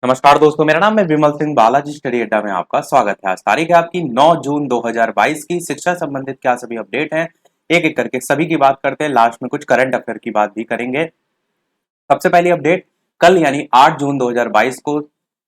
नमस्कार दोस्तों, मेरा नाम है विमल सिंह। बालाजी स्टडी अड्डा में आपका स्वागत है। आज तारीख है आपकी 9 जून 2022 की। शिक्षा संबंधित क्या सभी अपडेट हैं, एक एक करके सभी की बात करते हैं। लास्ट में कुछ करंट अफेयर की बात भी करेंगे। सबसे पहली अपडेट, कल यानी 8 जून 2022 को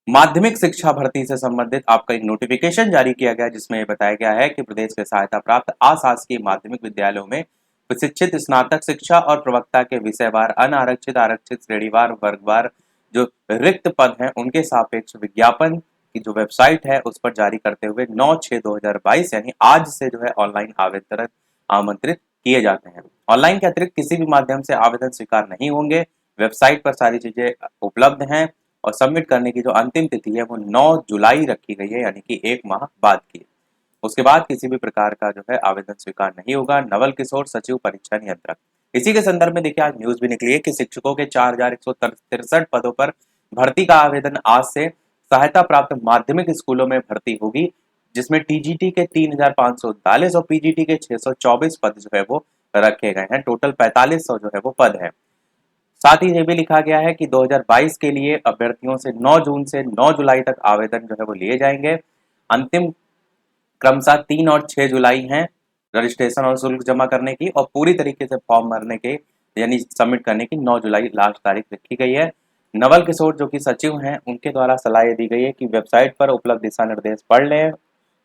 माध्यमिक शिक्षा भर्ती से संबंधित आपका एक नोटिफिकेशन जारी किया गया, जिसमें यह बताया गया है कि प्रदेश के सहायता प्राप्त अशासकीय माध्यमिक विद्यालयों में प्रशिक्षित स्नातक शिक्षा और प्रवक्ता के विषयवार अनारक्षित आरक्षित श्रेणीवार वर्गवार जो रिक्त पद हैं उनके सापेक्ष विज्ञापन की जो वेबसाइट है उस पर जारी करते हुए 9/6/2022 यानी आज से जो है ऑनलाइन आवेदन आमंत्रित किए जाते हैं। ऑनलाइन के अतिरिक्त किसी भी माध्यम से आवेदन स्वीकार नहीं होंगे। वेबसाइट पर सारी चीजें उपलब्ध हैं और सबमिट करने की जो अंतिम तिथि है वो 9 जुलाई रखी गई है, यानी कि एक माह बाद की। उसके बाद किसी भी प्रकार का जो है आवेदन स्वीकार नहीं होगा। नवल किशोर, सचिव परीक्षा नियंत्रक। इसी के संदर्भ में देखिए आज न्यूज भी निकली है कि शिक्षकों के 4163 पदों पर भर्ती का आवेदन आज से सहायता प्राप्त माध्यमिक स्कूलों में भर्ती होगी, जिसमें टीजीटी के 3539 और पीजीटी के 624 पद जो है वो रखे गए हैं। टोटल 4500 जो है वो पद है। साथ ही ये भी लिखा गया है कि 2022 के लिए अभ्यर्थियों से 9 जून से 9 जुलाई तक आवेदन जो है वो लिए जाएंगे। अंतिम क्रमशः 3 और 6 जुलाई हैं रजिस्ट्रेशन और शुल्क जमा करने की, और पूरी तरीके से फॉर्म भरने के यानी सबमिट करने की 9 जुलाई लास्ट तारीख रखी गई है। नवल किशोर जो कि सचिव हैं, उनके द्वारा सलाह ये दी गई है कि वेबसाइट पर उपलब्ध दिशा निर्देश पढ़ लें,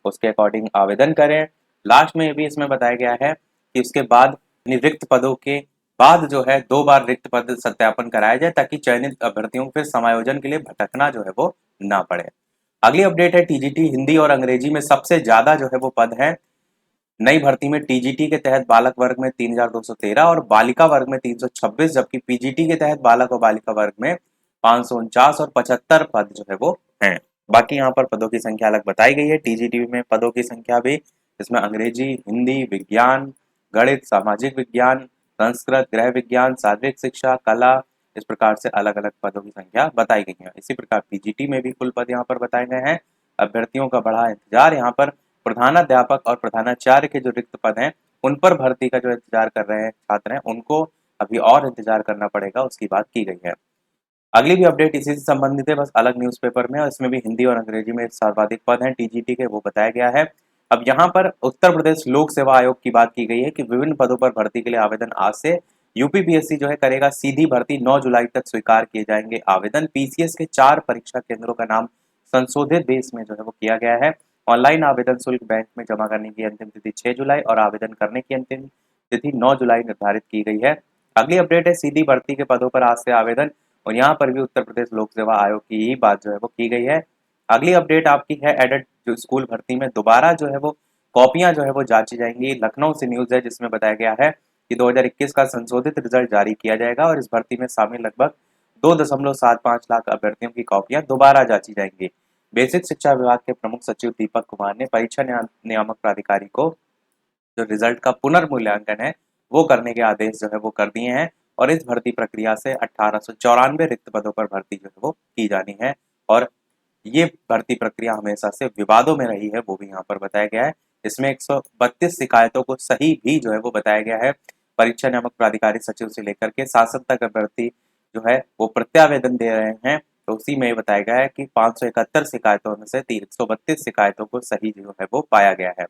उसके अकॉर्डिंग आवेदन करें। लास्ट में ये भी इसमें बताया गया है कि उसके बाद रिक्त पदों के बाद जो है 2 बार रिक्त पद सत्यापन कराया जाए, ताकि चयनित अभ्यर्थियों को फिर समायोजन के लिए भटकना जो है वो ना पड़े। अगली अपडेट है टीजीटी हिंदी और अंग्रेजी में सबसे ज्यादा जो है वो पद है। नई भर्ती में टीजीटी के तहत बालक वर्ग में 3213 और बालिका वर्ग में 326, जबकि पीजीटी के तहत बालक और बालिका वर्ग में 549 और 75 पद जो है वो हैं। बाकी यहाँ पर पदों की संख्या अलग बताई गई है। टीजीटी में पदों की संख्या भी, इसमें अंग्रेजी, हिंदी, विज्ञान, गणित, सामाजिक विज्ञान, संस्कृत, गृह विज्ञान, शारीरिक शिक्षा, कला, इस प्रकार से अलग अलग पदों की संख्या बताई गई है। इसी प्रकार पीजीटी में भी कुल पद यहाँ पर बताए गए हैं। अभ्यर्थियों का बड़ा इंतजार। यहाँ पर प्रधानाध्यापक और प्रधानाचार्य के जो रिक्त पद हैं उन पर भर्ती का जो इंतजार कर रहे हैं छात्र हैं, उनको अभी और इंतजार करना पड़ेगा, उसकी बात की गई है। अगली भी अपडेट इसी से संबंधित है, बस अलग न्यूज़पेपर में, और इसमें भी हिंदी और अंग्रेजी में सर्वाधिक पद हैं टीजीटी के, वो बताया गया है। अब यहाँ पर उत्तर प्रदेश लोक सेवा आयोग की बात की गई है कि विभिन्न पदों पर भर्ती के लिए आवेदन आज से यूपीपीएससी जो है करेगा। सीधी भर्ती 9 जुलाई तक स्वीकार किए जाएंगे आवेदन। पीसीएस के 4 परीक्षा केंद्रों का नाम संशोधित भी इसमें जो है वो किया गया है। ऑनलाइन आवेदन शुल्क बैंक में जमा करने की अंतिम तिथि 6 जुलाई और आवेदन करने की अंतिम तिथि 9 जुलाई निर्धारित की गई है। अगली अपडेट है सीधी भर्ती के पदों पर आज से आवेदन, और यहाँ पर भी उत्तर प्रदेश लोक सेवा आयोग की ही बात जो है वो की गई है। अगली अपडेट आपकी है एडेड जो स्कूल भर्ती में दोबारा जो है वो कॉपियां जो है वो जांची जाएंगी। लखनऊ से न्यूज है जिसमें बताया गया है कि 2021 का संशोधित रिजल्ट जारी किया जाएगा और इस भर्ती में शामिल लगभग 2.75 लाख अभ्यर्थियों की कॉपियां दोबारा जांची जाएंगी। बेसिक शिक्षा विभाग के प्रमुख सचिव दीपक कुमार ने परीक्षा नियामक प्राधिकारी को जो रिजल्ट का पुनर्मूल्यांकन है वो करने के आदेश जो है वो कर दिए हैं, और इस भर्ती प्रक्रिया से 1894 रिक्त पदों पर भर्ती जो है वो की जानी है। और ये भर्ती प्रक्रिया हमेशा से विवादों में रही है, वो भी यहाँ पर बताया गया है। इसमें 132 शिकायतों को सही भी जो है वो बताया गया है। परीक्षा नियामक प्राधिकारी सचिव से लेकर के शासन तक अभ्यर्थी जो है वो प्रत्यावेदन दे रहे हैं। तो उसी में बताया गया है कि 571 शिकायतों में से 132 शिकायतों को सही जो है वो पाया गया है।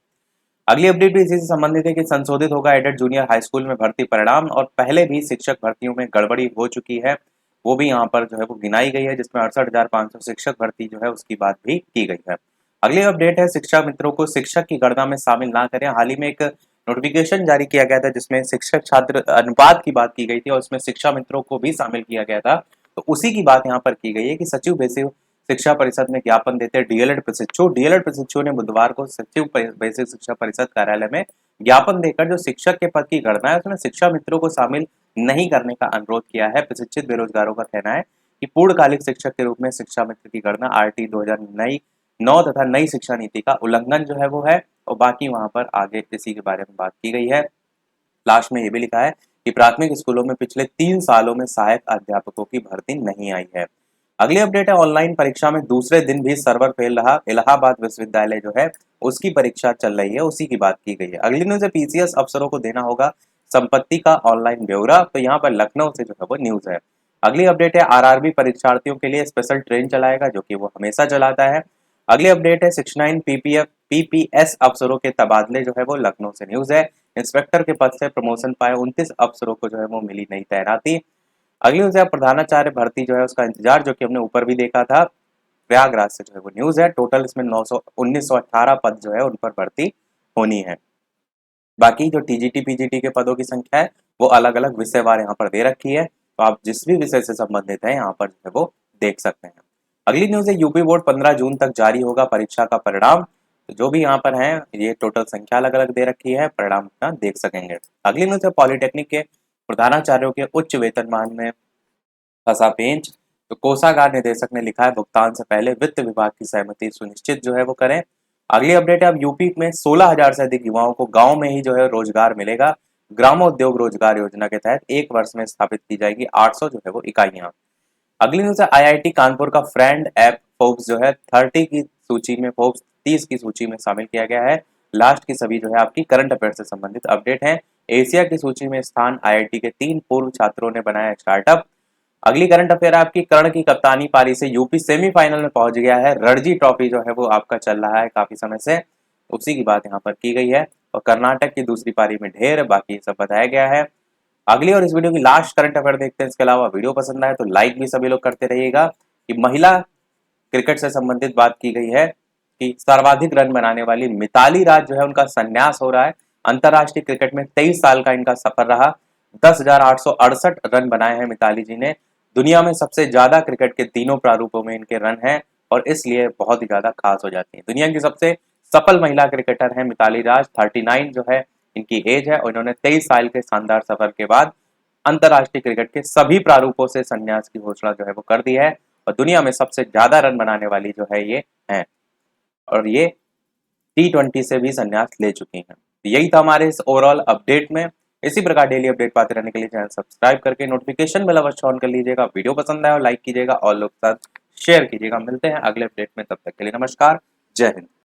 अगली अपडेट भी इसी से संबंधित है कि संशोधित होगा एडेड जूनियर हाई स्कूल में भर्ती परिणाम, और पहले भी शिक्षक भर्तियों में गड़बड़ी हो चुकी है, वो भी यहाँ पर जो है वो गिनाई गई है, जिसमें 68,500 शिक्षक भर्ती जो है उसकी बात भी की गई है। अगली अपडेट है शिक्षा मित्रों को शिक्षक की गणना में शामिल ना करें। हाल ही में एक नोटिफिकेशन जारी किया गया था जिसमें शिक्षक छात्र अनुपात की बात की गई थी और उसमें शिक्षा मित्रों को भी शामिल किया गया था। तो उसी की बात यहाँ पर की गई है कि सचिव बेसिक शिक्षा परिषद में ज्ञापन देते डीएलएड प्रशिक्षु ने बुधवार को सचिव बेसिक शिक्षा परिषद कार्यालय में ज्ञापन देकर जो शिक्षक के पद की गणना है उसमें शिक्षा मित्रों को शामिल नहीं करने का अनुरोध किया है। प्रशिक्षित बेरोजगारों का कहना है कि पूर्णकालिक शिक्षक के रूप में शिक्षा मित्र की गणना आरटी 2009 तथा नई शिक्षा नीति का उल्लंघन जो है वो है, और बाकी वहां पर आगे इसी के बारे में बात की गई है। लास्ट में ये भी लिखा है कि प्राथमिक स्कूलों में पिछले 3 सालों में सहायक अध्यापकों की भर्ती नहीं आई है। अगली अपडेट है ऑनलाइन परीक्षा में दूसरे दिन भी सर्वर फेल रहा। इलाहाबाद विश्वविद्यालय जो है उसकी परीक्षा चल रही है, उसी की बात की गई है। अगली न्यूज है पीसीएस अफसरों को देना होगा संपत्ति का ऑनलाइन ब्यौरा। तो यहाँ पर लखनऊ से जो है वो न्यूज है। अगली अपडेट है आरआरबी परीक्षार्थियों के लिए स्पेशल ट्रेन चलाएगा, जो कि वो हमेशा चलाता है। अगली अपडेट है 69 पीपीएस अफसरों के तबादले जो है वो लखनऊ से न्यूज है। इंस्पेक्टर के पद से प्रमोशन पाए 29 अफसरों को जो है वो मिली नई तैनाती। अगली न्यूज है प्रधानाचार्य भर्ती जो है उसका इंतजार, जो कि हमने ऊपर भी देखा था। प्रयागराज से जो है वो न्यूज है। टोटल इसमें 1918 पद जो है उन पर भर्ती होनी है। बाकी जो टीजीटी पीजीटी के पदों की संख्या है वो अलग अलग विषयवार यहाँ पर दे रखी है, तो आप जिस भी विषय से संबंधित है यहाँ पर जो है वो देख सकते हैं। अगली न्यूज है यूपी बोर्ड 15 जून तक जारी होगा परीक्षा का परिणाम। तो जो भी यहाँ पर है ये टोटल संख्या अलग अलग दे रखी है, परिणाम अपना देख सकेंगे। अगली न्यूज है पॉलिटेक्निक के प्रधानाचार्यों के उच्च वेतनमान में फंसा पेंच। तो कोषागार निदेशक ने लिखा है भुगतान से पहले वित्त विभाग की सहमति सुनिश्चित जो है वो करें। अगली अपडेट है अब यूपी में 16,000 से अधिक युवाओं को गांव में ही जो है रोजगार मिलेगा। ग्रामोद्योग रोजगार योजना के तहत एक वर्ष में स्थापित की जाएगी 800 जो है वो इकाइयां। अगली न्यूज है आईआईटी कानपुर का फ्रेंड ऐप फोर्ब्स जो है 30 की सूची में शामिल किया गया है। लास्ट की सभी जो है आपकी करंट अफेयर से संबंधित अपडेट है। एशिया की सूची में स्थान आईआईटी के 3 पूर्व छात्रों ने बनाया स्टार्टअप। अगली करंट अफेयर आपकी कर्ण की कप्तानी पारी से यूपी सेमीफाइनल में पहुंच गया है। रणजी ट्रॉफी जो है वो आपका चल रहा है काफी समय से, उसी की बात यहाँ पर की गई है। और कर्नाटक की दूसरी पारी में ढेर, बाकी ये सब बताया गया है। अगली और इस वीडियो की लास्ट करंट अफेयर देखते हैं। इसके अलावा वीडियो पसंद आए तो लाइक भी सभी लोग करते रहिएगा। कि महिला क्रिकेट से संबंधित बात की गई है कि सर्वाधिक रन बनाने वाली मिताली राज जो है उनका संन्यास हो रहा है। अंतरराष्ट्रीय क्रिकेट में 23 साल का इनका सफर रहा। 10,868 रन बनाए हैं मिताली जी ने। दुनिया में सबसे ज्यादा क्रिकेट के तीनों प्रारूपों में इनके रन हैं और इसलिए बहुत ही ज्यादा खास हो जाती है। दुनिया की सबसे सफल महिला क्रिकेटर है मिताली राज। 39 जो है इनकी एज है और इन्होंने 23 साल के शानदार सफर के बाद अंतरराष्ट्रीय क्रिकेट के सभी प्रारूपों से संन्यास की घोषणा जो है वो कर दी है और दुनिया में सबसे ज्यादा रन बनाने वाली जो है ये है और ये T20 से भी संन्यास ले चुकी हैं। तो यही था हमारे इस ओवरऑल अपडेट में। इसी प्रकार डेली अपडेट पाते रहने के लिए चैनल सब्सक्राइब करके नोटिफिकेशन बेल अवश्य ऑन कर लीजिएगा। वीडियो पसंद आया और लाइक कीजिएगा और लोग साथ शेयर कीजिएगा। मिलते हैं अगले अपडेट में, तब तक के लिए नमस्कार, जय हिंद।